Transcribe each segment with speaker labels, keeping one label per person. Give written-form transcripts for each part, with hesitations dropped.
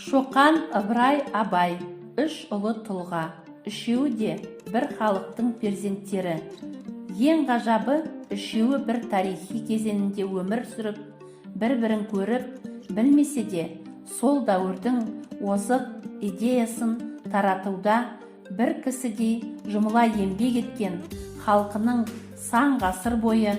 Speaker 1: Шоқан, Ыбырай, Абай, үш ұлы тұлға, үшеуі де бір халықтың перзенттері. Ең ғажабы, үшеуі бір тарихи кезеңінде өмір сүріп, бір-бірін көріп, білмесе де, сол дәуірдің озық идеясын таратуда бір кісідей жұмыла еңбек еткен, халқының сан ғасыр бойы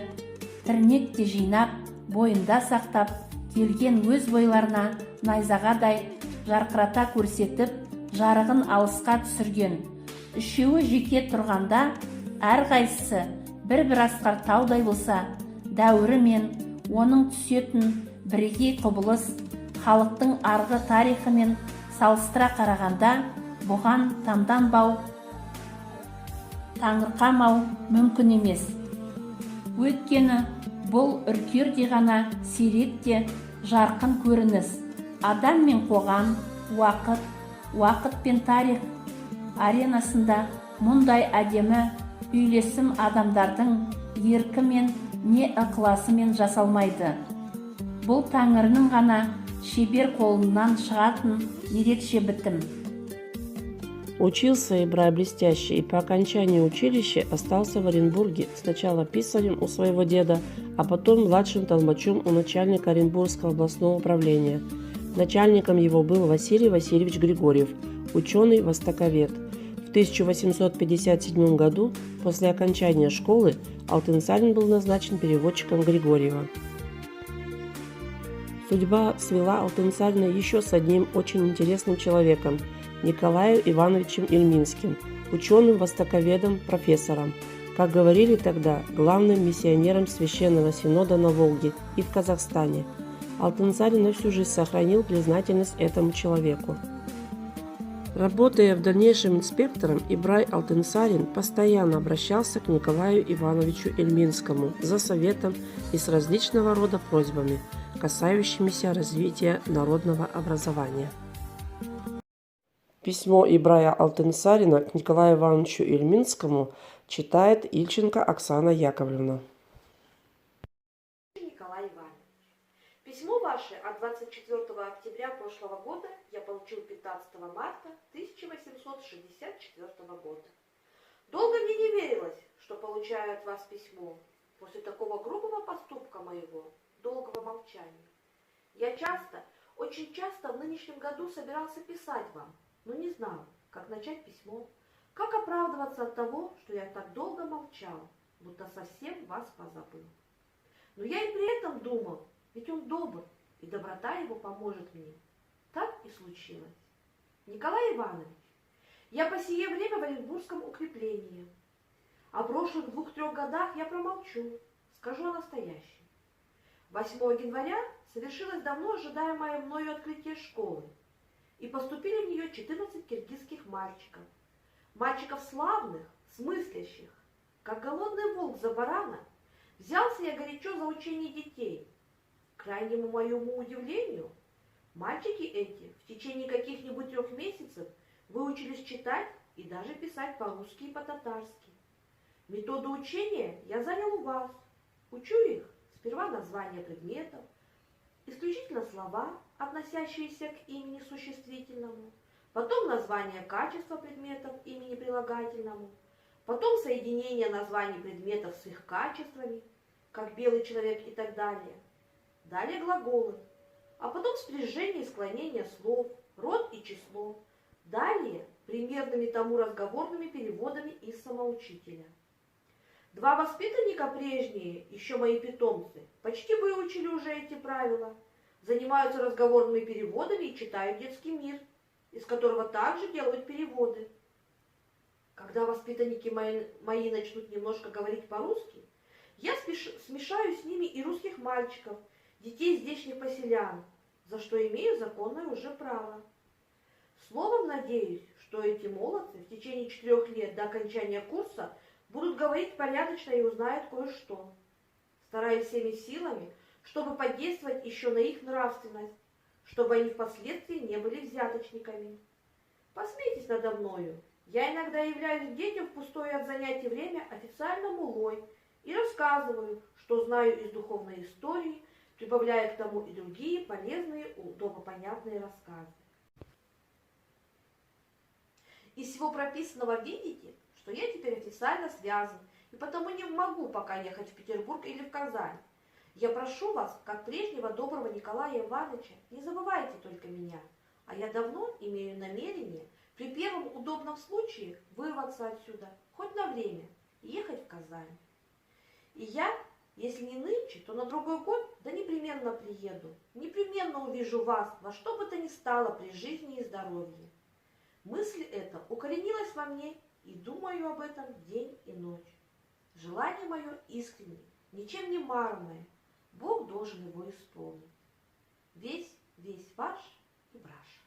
Speaker 1: тірнекте жинап, бойында сақтап, келген өз бойларына найзағадай жарқырата көрсетіп, жарығын алысқа түсірген. Үшеуі жеке тұрғанда, әрқайсысы бір-бір асқар таудай болса, дәуірі мен оның түсетін бірегей құбылыс халықтың арғы тарихымен салыстыра қарағанда, бұған таңданбау, таңырқамау мүмкін емес. Өйткені бұл үркердей ғана сирек те жарқын көрініс. Адам мен қоғам, уақыт пен тарих аренасында мұндай әдемі үйлесім адамдардың еркі мен не ықыласымен жасалмайды. Бұл Тәңірінің ғана шебер қолынан шығатын ерекше бітім.
Speaker 2: Учился Ибрай блестяще и по окончании училища остался в Оренбурге, сначала писарем у своего деда, а потом младшим толмачом у начальника Оренбургского областного управления. Начальником его был Василий Васильевич Григорьев, ученый-востоковед. В 1857 году, после окончания школы, Алтынсарин был назначен переводчиком Григорьева. Судьба свела Алтынсарина еще с одним очень интересным человеком – Николаем Ивановичем Ильминским, ученым-востоковедом, профессором. Как говорили тогда, главным миссионером Священного Синода на Волге и в Казахстане. Алтынсарин на всю жизнь сохранил признательность этому человеку. Работая в дальнейшем инспектором, Ибрай Алтынсарин постоянно обращался к Николаю Ивановичу Ильминскому за советом и с различного рода просьбами, касающимися развития народного образования. Письмо Ибрая Алтынсарина к Николаю Ивановичу Ильминскому читает Ильченко Оксана Яковлевна.
Speaker 3: Николай Иванович, письмо ваше от 24 октября прошлого года я получил 15 марта 1864 года. Долго мне не верилось, что получаю от вас письмо после такого грубого поступка моего, долгого молчания. Я очень часто в нынешнем году собирался писать вам, но не знал, как начать письмо, как оправдываться от того, что я так долго молчал, будто совсем вас позабыл. Но я и при этом думал, ведь он добр, и доброта его поможет мне. Так и случилось. Николай Иванович, я по сие время в Оренбургском укреплении. О прошлых 2-3 годах я промолчу, скажу о настоящем. 8 января совершилось давно ожидаемое мною открытие школы, и поступили в нее 14 киргизских мальчиков. Мальчиков славных, смыслящих. Как голодный волк за барана, взялся я горячо за учение детей. К крайнему моему удивлению, мальчики эти в течение каких-нибудь 3 месяцев выучились читать и даже писать по-русски и по-татарски. Методу учения я занял у вас. Учу их сперва названия предметов, исключительно слова, относящиеся к имени существительному, потом название качества предметов имени прилагательному, потом соединение названий предметов с их качествами, как белый человек и так далее. Далее глаголы, а потом спряжение и склонение слов, род и число. Далее примерными тому разговорными переводами из самоучителя. 2 воспитанника прежние, еще мои питомцы, почти выучили уже эти правила, занимаются разговорными переводами и читают детский мир, из которого также делают переводы. Когда воспитанники мои начнут немножко говорить по-русски, я смешаю с ними и русских мальчиков, детей здешних поселян, за что имею законное уже право. Словом, надеюсь, что эти молодцы в течение 4 лет до окончания курса будут говорить порядочно и узнают кое-что. Стараюсь всеми силами, чтобы подействовать еще на их нравственность, чтобы они впоследствии не были взяточниками. Посмейтесь надо мною. Я иногда являюсь к детям в пустое от занятий время официально мулой и рассказываю, что знаю из духовной истории, прибавляя к тому и другие полезные, удобопонятные рассказы. Из всего прописанного видите, что я теперь официально связан, и потому не могу пока ехать в Петербург или в Казань. Я прошу вас, как прежнего доброго Николая Ивановича, не забывайте только меня, а я давно имею намерение при первом удобном случае вырваться отсюда, хоть на время, и ехать в Казань. И я, если не нынче, то на другой год, да непременно приеду, непременно увижу вас, во что бы то ни стало при жизни и здоровье. Мысль эта укоренилась во мне, и думаю об этом день и ночь. Желание мое искреннее, ничем не марное, Бог должен его исполнить. Весь ваш и Браш.